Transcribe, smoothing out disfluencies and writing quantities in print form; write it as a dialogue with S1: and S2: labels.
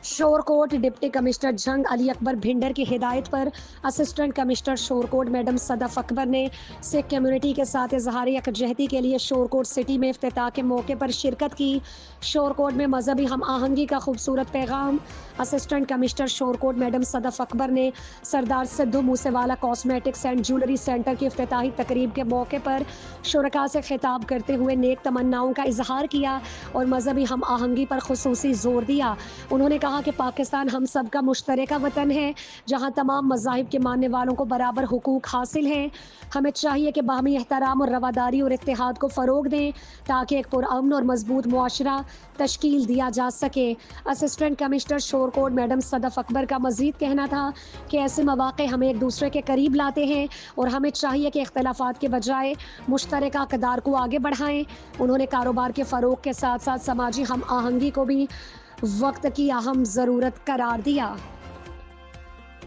S1: Shorkot deputy commissioner जंग अली अकबर भिंडर की हिदायत पर assistant commissioner Shorkot madam Sadaf Akbar ने सिख कम्युनिटी के साथ इजहार यकजहती के लिए शोरकोट सिटी में इफ्तिताह के मौके पर शिरकत की। शोरकोट में मजहबी हम आहंगी का खूबसूरत पैगाम। Assistant commissioner Shorkot madam Sadaf Akbar ने Sardar Sidhu Moosewala cosmetics and jewellery centre की इफ्तिताही तकरीब के मौके पर शुरका से खिताब करते हुए नेक तमन्नाओं का इजहार किया और मजहबी हम आहंगी पर खुसूसी जोर दिया। उन्होंने कहा कि पाकिस्तान हम सब का मुश्तरका वतन है, जहां तमाम मज़ाहिब के मानने वालों को बराबर हुकूक हासिल हैं। हमें चाहिए कि बाहमी एहतराम और रवादारी और इत्तेहाद को फ़रोग दें ताकि एक पुरअमन और मजबूत मुआशरा तश्कील दिया जा सके। Assistant commissioner Shorkot madam Sadaf Akbar का मज़ीद कहना था कि ऐसे मौक़े हमें एक दूसरे के करीब लाते हैं और हमें चाहिए कि इख्तलाफात के बजाय मुश्तरका अक़दार को आगे बढ़ाएं। उन्होंने कारोबार के फ़रोग के साथ साथ समाजी हम आहंगी को भी वक्त की अहम ज़रूरत करार दिया।